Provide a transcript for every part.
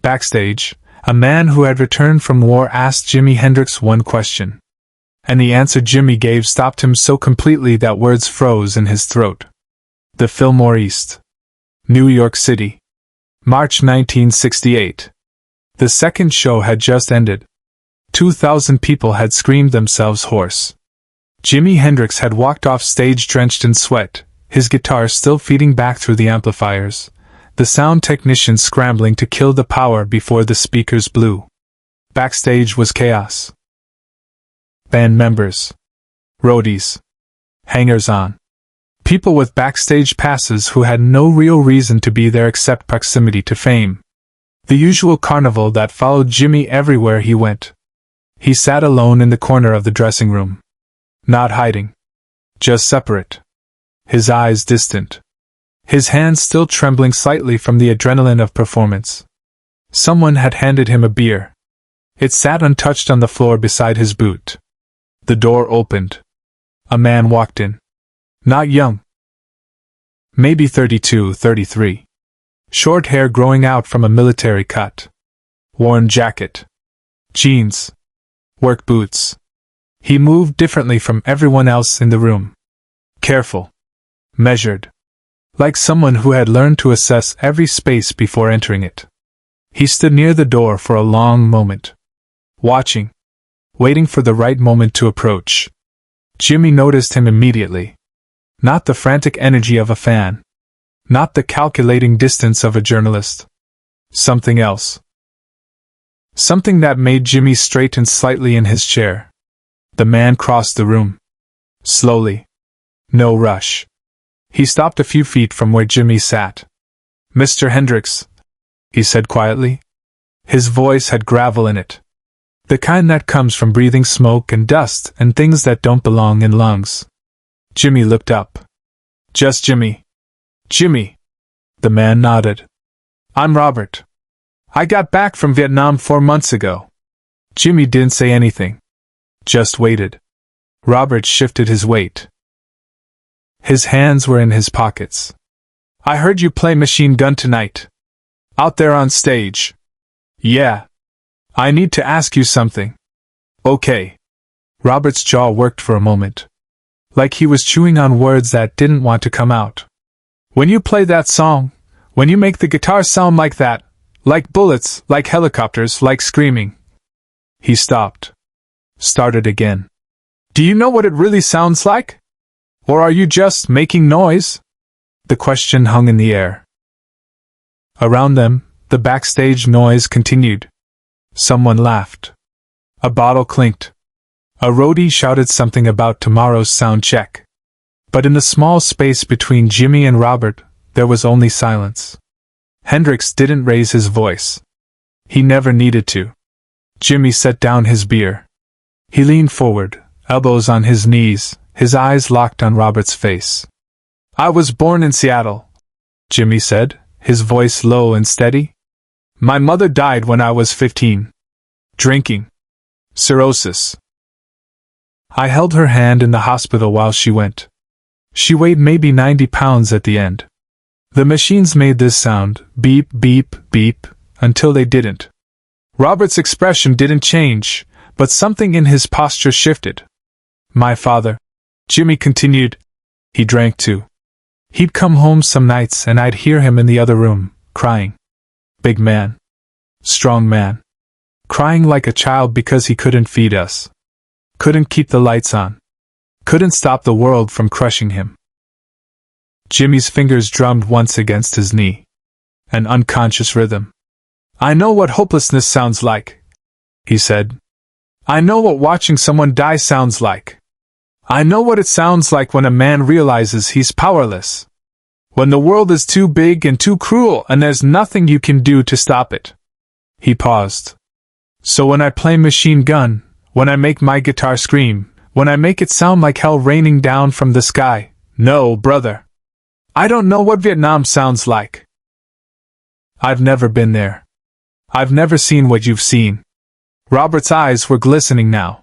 Backstage, a man who had returned from war asked Jimi Hendrix one question. And the answer Jimi gave stopped him so completely that words froze in his throat. The Fillmore East, New York City, March 1968. The second show had just ended. 2,000 people had screamed themselves hoarse. Jimi Hendrix had walked off stage drenched in sweat, his guitar still feeding back through the amplifiers, the sound technician scrambling to kill the power before the speakers blew. Backstage was chaos. Band members, roadies, hangers-on, people with backstage passes who had no real reason to be there except proximity to fame. The usual carnival that followed Jimi everywhere he went. He sat alone in the corner of the dressing room. Not hiding. Just separate. His eyes distant. His hands still trembling slightly from the adrenaline of performance. Someone had handed him a beer. It sat untouched on the floor beside his boot. The door opened. A man walked in. Not young. Maybe 32, 33. Short hair growing out from a military cut. Worn jacket. Jeans. Work boots. He moved differently from everyone else in the room. Careful. Measured. Like someone who had learned to assess every space before entering it. He stood near the door for a long moment. Watching. Waiting for the right moment to approach. Jimi noticed him immediately. Not the frantic energy of a fan. Not the calculating distance of a journalist. Something else. Something that made Jimi straighten slightly in his chair. The man crossed the room. Slowly. No rush. He stopped a few feet from where Jimi sat. "Mr. Hendrix," he said quietly. His voice had gravel in it. The kind that comes from breathing smoke and dust and things that don't belong in lungs. Jimi looked up. "Just Jimi." "Jimi." The man nodded. "I'm Robert. I got back from Vietnam 4 months ago." Jimi didn't say anything. Just waited. Robert shifted his weight. His hands were in his pockets. "I heard you play Machine Gun tonight. Out there on stage." "Yeah. I need to ask you something." "Okay." Robert's jaw worked for a moment. Like he was chewing on words that didn't want to come out. "When you play that song, when you make the guitar sound like that, like bullets, like helicopters, like screaming." He stopped. Started again. "Do you know what it really sounds like? Or are you just making noise?" The question hung in the air. Around them, the backstage noise continued. Someone laughed. A bottle clinked. A roadie shouted something about tomorrow's sound check. But in the small space between Jimi and Robert, there was only silence. Hendrix didn't raise his voice. He never needed to. Jimi set down his beer. He leaned forward, elbows on his knees, his eyes locked on Robert's face. "I was born in Seattle," Jimi said, his voice low and steady. "My mother died when I was 15. Drinking. Cirrhosis. I held her hand in the hospital while she went. She weighed maybe 90 pounds at the end. The machines made this sound, beep, beep, beep, until they didn't." Robert's expression didn't change, but something in his posture shifted. "My father," Jimi continued, "he drank too. He'd come home some nights and I'd hear him in the other room, crying. Big man. Strong man. Crying like a child because he couldn't feed us. Couldn't keep the lights on. Couldn't stop the world from crushing him." Jimi's fingers drummed once against his knee. An unconscious rhythm. "I know what hopelessness sounds like," he said. "I know what watching someone die sounds like. I know what it sounds like when a man realizes he's powerless. When the world is too big and too cruel and there's nothing you can do to stop it." He paused. "So when I play Machine Gun, when I make my guitar scream, when I make it sound like hell raining down from the sky, no, brother. I don't know what Vietnam sounds like. I've never been there. I've never seen what you've seen." Robert's eyes were glistening now.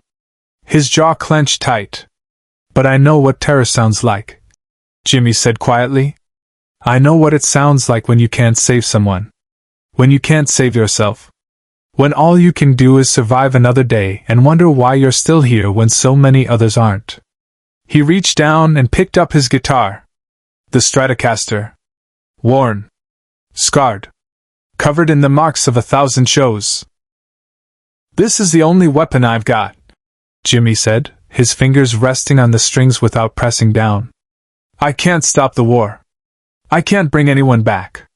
His jaw clenched tight. "But I know what terror sounds like," Jimi said quietly. "I know what it sounds like when you can't save someone. When you can't save yourself. When all you can do is survive another day and wonder why you're still here when so many others aren't. He reached down and picked up his guitar. The Stratocaster. Worn. Scarred. Covered in the marks of 1,000 shows. "This is the only weapon I've got," Jimmy said, his fingers resting on the strings without pressing down. "I can't stop the war. I can't bring anyone back.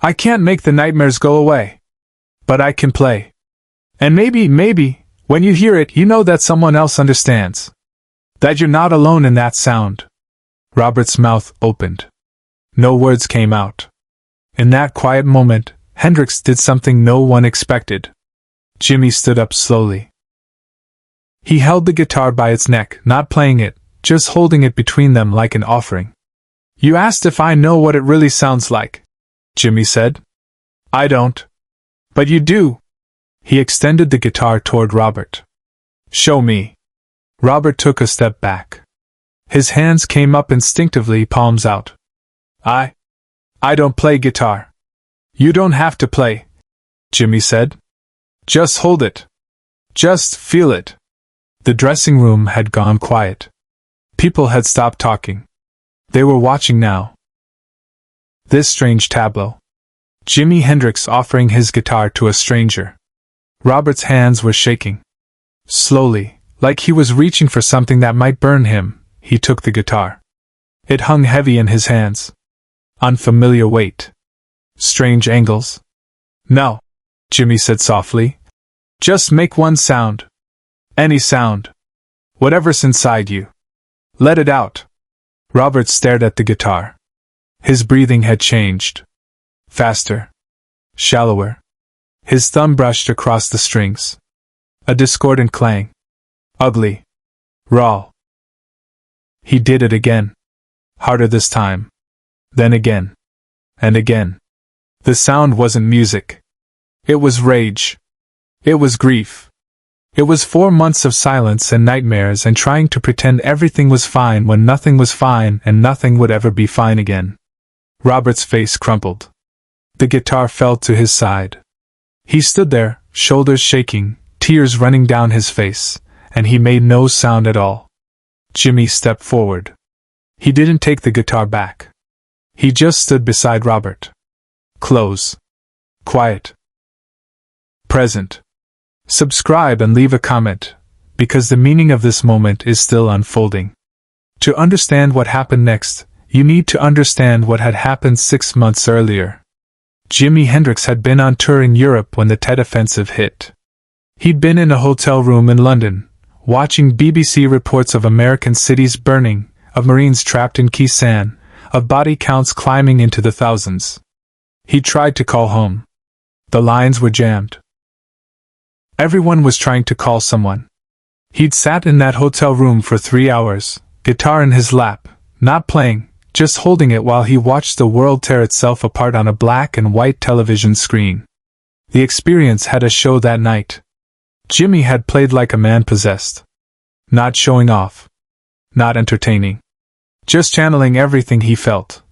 I can't make the nightmares go away. But I can play. And maybe, when you hear it, you know that someone else understands. That you're not alone in that sound." Robert's mouth opened. No words came out. In that quiet moment, Hendrix did something no one expected. Jimmy stood up slowly. He held the guitar by its neck, not playing it, just holding it between them like an offering. "You asked if I know what it really sounds like," Jimmy said. "I don't. But you do." He extended the guitar toward Robert. "Show me." Robert took a step back. His hands came up instinctively, palms out. I don't play guitar." "You don't have to play," Jimmy said. "Just hold it. Just feel it." The dressing room had gone quiet. People had stopped talking. They were watching now. This strange tableau. Jimi Hendrix offering his guitar to a stranger. Robert's hands were shaking. Slowly, like he was reaching for something that might burn him, he took the guitar. It hung heavy in his hands. Unfamiliar weight. Strange angles. "No," Jimmy said softly. "Just make one sound. Any sound. Whatever's inside you. Let it out." Robert stared at the guitar. His breathing had changed. Faster. Shallower. His thumb brushed across the strings. A discordant clang. Ugly. Raw. He did it again. Harder this time. Then again. And again. The sound wasn't music. It was rage. It was grief. It was 4 months of silence and nightmares and trying to pretend everything was fine when nothing was fine and nothing would ever be fine again. Robert's face crumpled. The guitar fell to his side. He stood there, shoulders shaking, tears running down his face, and he made no sound at all. Jimmy stepped forward. He didn't take the guitar back. He just stood beside Robert. Close. Quiet. Present. Subscribe and leave a comment, because the meaning of this moment is still unfolding. To understand what happened next, you need to understand what had happened 6 months earlier. Jimi Hendrix had been on tour in Europe when the Tet Offensive hit. He'd been in a hotel room in London, watching BBC reports of American cities burning, of Marines trapped in Khe Sanh, of body counts climbing into the thousands. He tried to call home. The lines were jammed. Everyone was trying to call someone. He'd sat in that hotel room for 3 hours, guitar in his lap, not playing, just holding it while he watched the world tear itself apart on a black and white television screen. The experience had a show that night. Jimmy had played like a man possessed. Not showing off. Not entertaining. Just channeling everything he felt.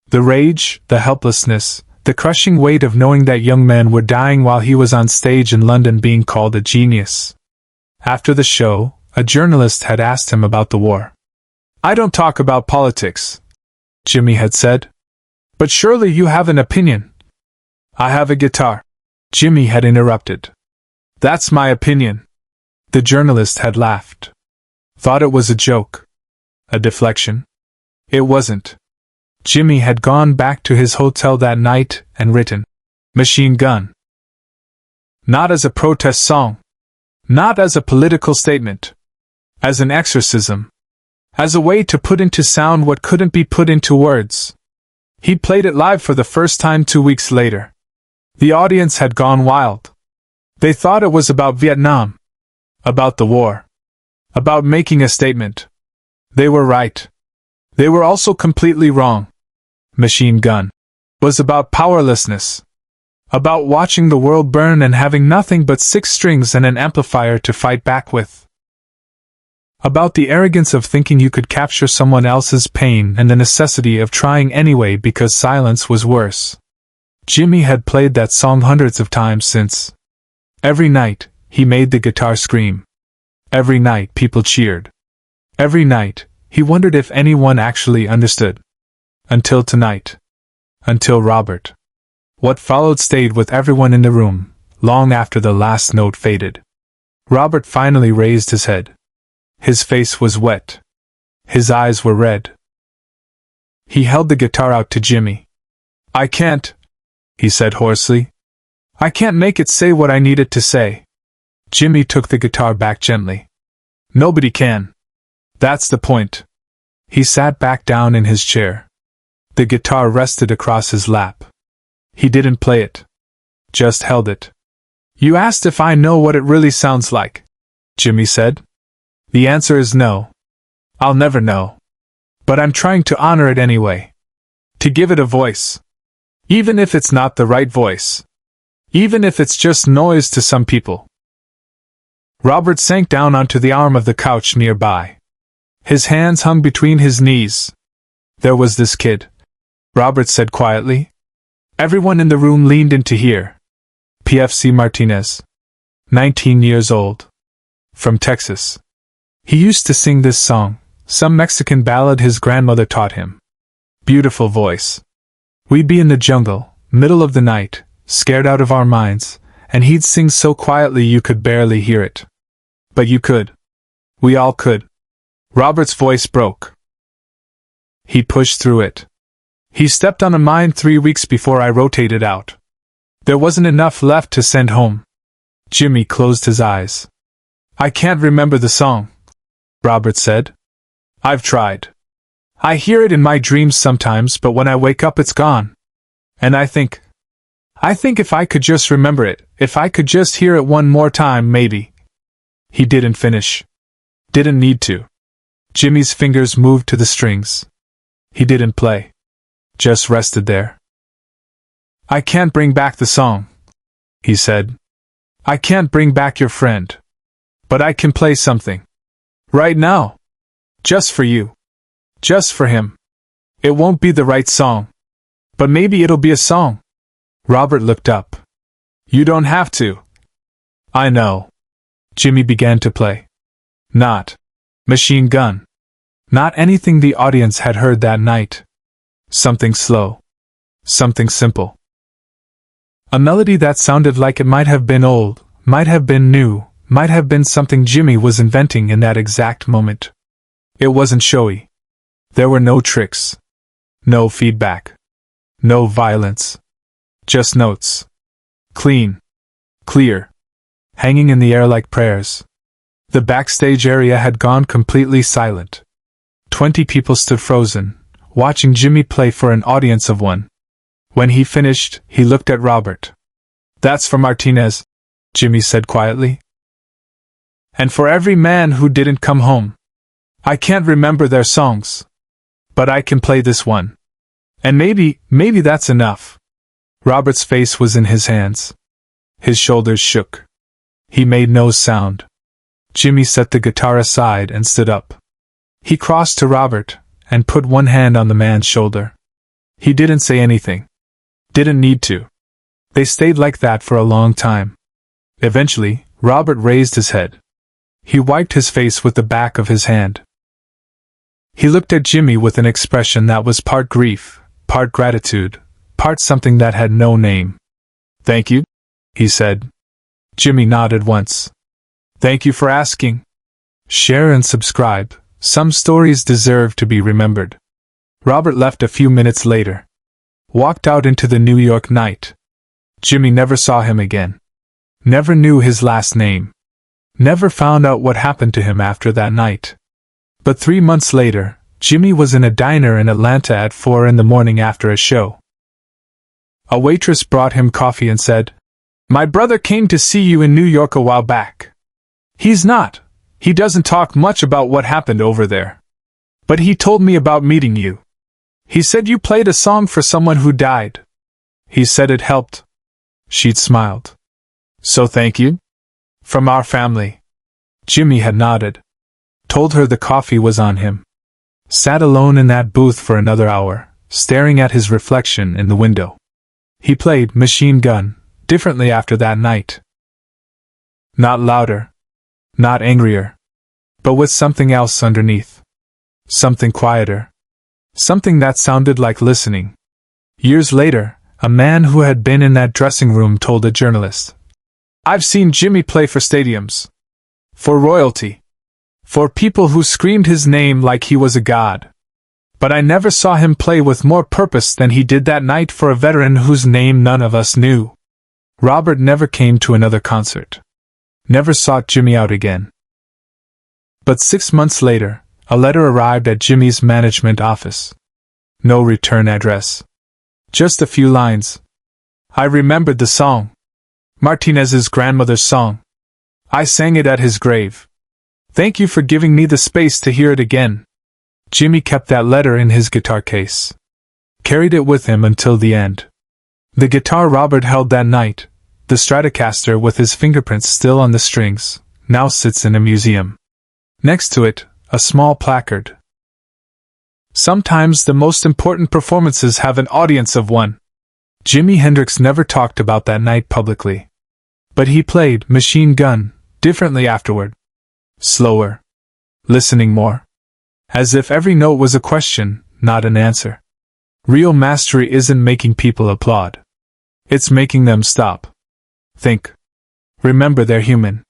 The rage, the helplessness, the crushing weight of knowing that young men were dying while he was on stage in London being called a genius. After the show, a journalist had asked him about the war. "I don't talk about politics," Jimmy had said. "But surely you have an opinion." "I have a guitar," Jimmy had interrupted. "That's my opinion." The journalist had laughed. Thought it was a joke. A deflection. It wasn't. Jimmy had gone back to his hotel that night and written, "Machine Gun." Not as a protest song. Not as a political statement. As an exorcism. As a way to put into sound what couldn't be put into words. He'd played it live for the first time 2 weeks later. The audience had gone wild. They thought it was about Vietnam. About the war. About making a statement. They were right. They were also completely wrong. Machine Gun was about powerlessness. About watching the world burn and having nothing but 6 strings and an amplifier to fight back with. About the arrogance of thinking you could capture someone else's pain and the necessity of trying anyway because silence was worse. Jimi had played that song hundreds of times since. Every night, he made the guitar scream. Every night, people cheered. Every night, he wondered if anyone actually understood. Until tonight. Until Robert. What followed stayed with everyone in the room, long after the last note faded. Robert finally raised his head. His face was wet. His eyes were red. He held the guitar out to Jimi. "I can't," he said hoarsely. "I can't make it say what I need it to say." Jimi took the guitar back gently. "Nobody can. That's the point." He sat back down in his chair. The guitar rested across his lap. He didn't play it. Just held it. "You asked if I know what it really sounds like," Jimi said. "The answer is no. I'll never know. But I'm trying to honor it anyway. To give it a voice. Even if it's not the right voice. Even if it's just noise to some people." Robert sank down onto the arm of the couch nearby. His hands hung between his knees. "There was this kid," Robert said quietly. Everyone in the room leaned in to hear. PFC Martinez. 19 years old. From Texas. He used to sing this song, some Mexican ballad his grandmother taught him. Beautiful voice. We'd be in the jungle, middle of the night, scared out of our minds, and he'd sing so quietly you could barely hear it. But you could. We all could. Robert's voice broke. He pushed through it. He stepped on a mine 3 weeks before I rotated out. There wasn't enough left to send home. Jimi closed his eyes. "I can't remember the song," Robert said. "I've tried. I hear it in my dreams sometimes, but when I wake up it's gone. And I think if I could just remember it, if I could just hear it one more time, maybe." He didn't finish. Didn't need to. Jimmy's fingers moved to the strings. He didn't play. Just rested there. "I can't bring back the song," he said. "I can't bring back your friend. But I can play something. Right now. Just for you. Just for him. It won't be the right song. But maybe it'll be a song." Robert looked up. "You don't have to." "I know." Jimi began to play. Not Machine Gun. Not anything the audience had heard that night. Something slow. Something simple. A melody that sounded like it might have been old, might have been new, might have been something Jimi was inventing in that exact moment. It wasn't showy. There were no tricks. No feedback. No violence. Just notes. Clean. Clear. Hanging in the air like prayers. The backstage area had gone completely silent. 20 people stood frozen, watching Jimi play for an audience of one. When he finished, he looked at Robert. "That's for Martinez," Jimi said quietly. "And for every man who didn't come home. I can't remember their songs. But I can play this one. And maybe that's enough." Robert's face was in his hands. His shoulders shook. He made no sound. Jimi set the guitar aside and stood up. He crossed to Robert and put one hand on the man's shoulder. He didn't say anything. Didn't need to. They stayed like that for a long time. Eventually, Robert raised his head. He wiped his face with the back of his hand. He looked at Jimi with an expression that was part grief, part gratitude, part something that had no name. "Thank you," he said. Jimi nodded once. "Thank you for asking. Share and subscribe. Some stories deserve to be remembered." Robert left a few minutes later. Walked out into the New York night. Jimi never saw him again. Never knew his last name. Never found out what happened to him after that night. But 3 months later, Jimi was in a diner in Atlanta at 4 in the morning after a show. A waitress brought him coffee and said, "My brother came to see you in New York a while back. He doesn't talk much about what happened over there. But he told me about meeting you. He said you played a song for someone who died. He said it helped." She'd smiled. "So thank you?" "From our family." Jimi had nodded. Told her the coffee was on him. Sat alone in that booth for another hour, staring at his reflection in the window. He played Machine Gun differently after that night. Not louder, not angrier, but with something else underneath. Something quieter. Something that sounded like listening. Years later, a man who had been in that dressing room told a journalist, "I've seen Jimi play for stadiums. For royalty. For people who screamed his name like he was a god. But I never saw him play with more purpose than he did that night for a veteran whose name none of us knew." Robert never came to another concert. Never sought Jimi out again. But 6 months later, a letter arrived at Jimi's management office. No return address. Just a few lines. "I remembered the song. Martinez's grandmother's song. I sang it at his grave. Thank you for giving me the space to hear it again." Jimi kept that letter in his guitar case. Carried it with him until the end. The guitar Robert held that night, the Stratocaster with his fingerprints still on the strings, now sits in a museum. Next to it, a small placard. Sometimes the most important performances have an audience of one. Jimi Hendrix never talked about that night publicly. But he played Machine Gun differently afterward. Slower. Listening more. As if every note was a question, not an answer. Real mastery isn't making people applaud. It's making them stop. Think. Remember they're human.